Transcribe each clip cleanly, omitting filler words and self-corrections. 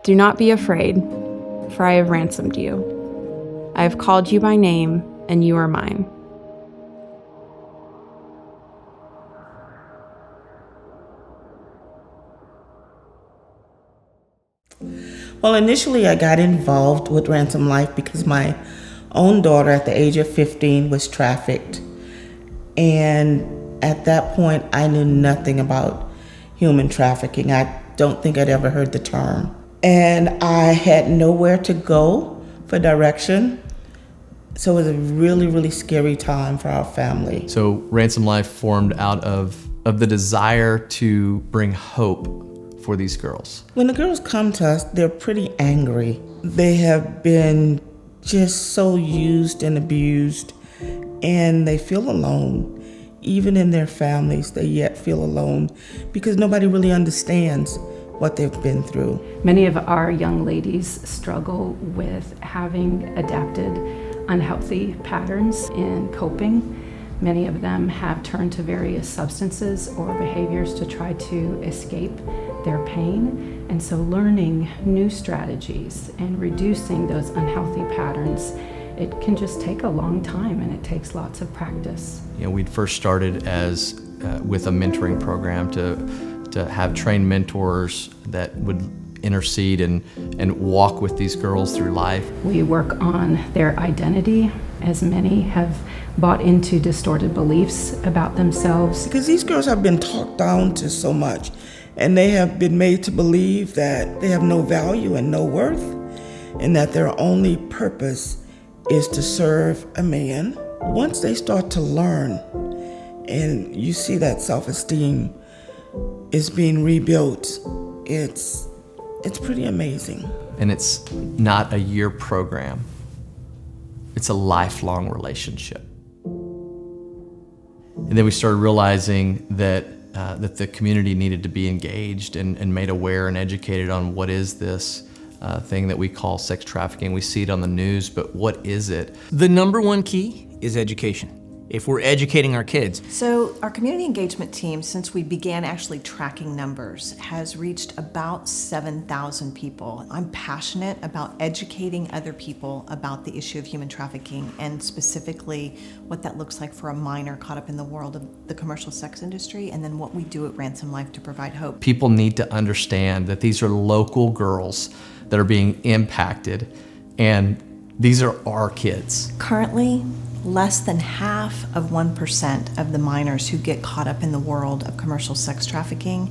Do not be afraid, for I have ransomed you. I have called you by name, and you are mine. Well, initially I got involved with Ransom Life because my own daughter at the age of 15 was trafficked. And at that point, I knew nothing about human trafficking. I don't think I'd ever heard the term. And I had nowhere to go for direction. So it was a really, really scary time for our family. So Ransom Life formed out of the desire to bring hope for these girls. When the girls come to us, they're pretty angry. They have been just so used and abused, and they feel alone. Even in their families, they yet feel alone because nobody really understands what they've been through. Many of our young ladies struggle with having adapted unhealthy patterns in coping. Many of them have turned to various substances or behaviors to try to escape their pain. And so learning new strategies and reducing those unhealthy patterns, it can just take a long time, and it takes lots of practice. You know, we'd first started as with a mentoring program to have trained mentors that would intercede and walk with these girls through life. We work on their identity, as many have bought into distorted beliefs about themselves. Because these girls have been talked down to so much, and they have been made to believe that they have no value and no worth, and that their only purpose is to serve a man. Once they start to learn, and you see that self-esteem is being rebuilt, it's pretty amazing. And it's not a year program. It's a lifelong relationship. And then we started realizing that the community needed to be engaged and made aware and educated on what is this thing that we call sex trafficking. We see it on the news, but what is it? The number one key is education. If we're educating our kids. So our community engagement team, since we began actually tracking numbers, has reached about 7,000 people. I'm passionate about educating other people about the issue of human trafficking, and specifically what that looks like for a minor caught up in the world of the commercial sex industry, and then what we do at Ransom Life to provide hope. People need to understand that these are local girls that are being impacted, and these are our kids. Currently, less than half of 1% of the minors who get caught up in the world of commercial sex trafficking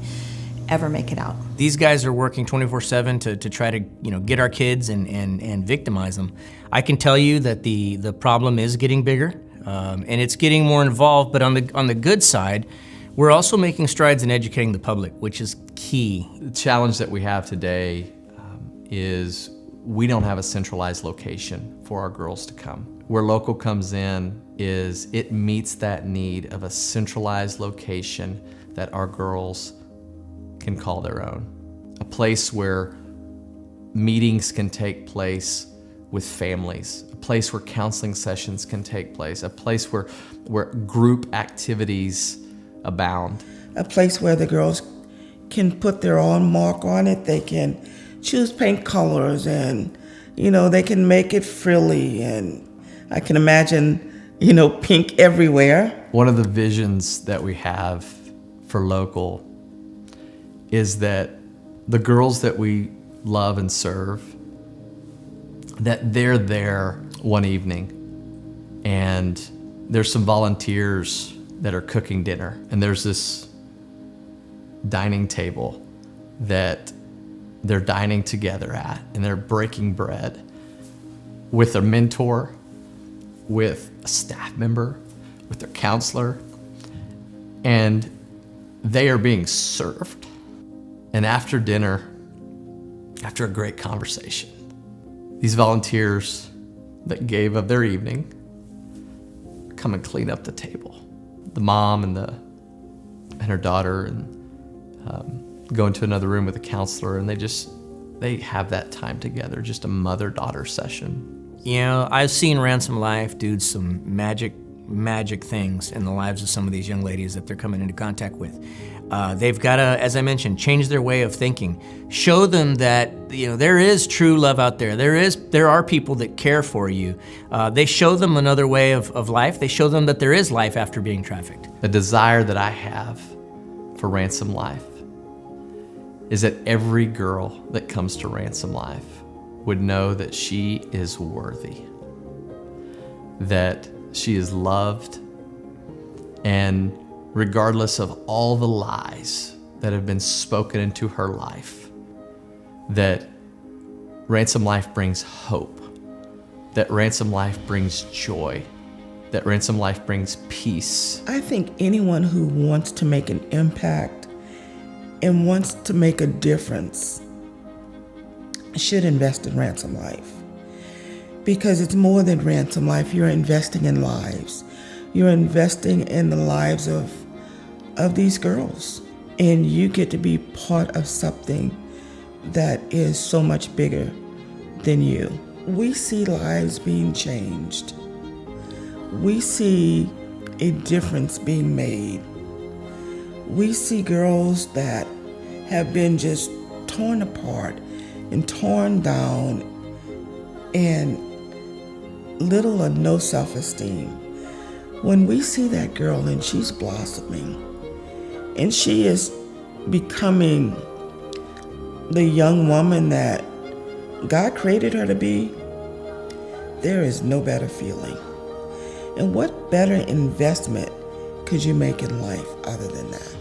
ever make it out. These guys are working 24/7 to try to get our kids and victimize them. I can tell you that the problem is getting bigger, and it's getting more involved, but on the good side, we're also making strides in educating the public, which is key. The challenge that we have today is we don't have a centralized location for our girls to come. Where Local comes in is it meets that need of a centralized location that our girls can call their own. A place where meetings can take place with families, a place where counseling sessions can take place, a place where group activities abound. A place where the girls can put their own mark on it. They can choose paint colors, and they can make it frilly, and I can imagine, pink everywhere. One of the visions that we have for Local is that the girls that we love and serve, that they're there one evening and there's some volunteers that are cooking dinner, and there's this dining table that they're dining together at, and they're breaking bread with a mentor, with a staff member, with their counselor, and they are being served. And after dinner, after a great conversation, these volunteers that gave of their evening come and clean up the table. The mom and her daughter, and go into another room with a counselor, and they have that time together, just a mother-daughter session. I've seen Ransom Life do some magic things in the lives of some of these young ladies that they're coming into contact with. They've got to, as I mentioned, change their way of thinking. Show them that there is true love out there. There are people that care for you. They show them another way of life. They show them that there is life after being trafficked. The desire that I have for Ransom Life is that every girl that comes to Ransom Life would know that she is worthy, that she is loved, and regardless of all the lies that have been spoken into her life, that Ransom Life brings hope, that Ransom Life brings joy, that Ransom Life brings peace. I think anyone who wants to make an impact and wants to make a difference should invest in Ransom Life, because it's more than Ransom Life. You're investing in lives. You're investing in the lives of these girls, and you get to be part of something that is so much bigger than you. We see lives being changed. We see a difference being made. We see girls that have been just torn apart and torn down and little or no self-esteem. When we see that girl and she's blossoming and she is becoming the young woman that God created her to be, there is no better feeling. And what better investment could you make in life other than that?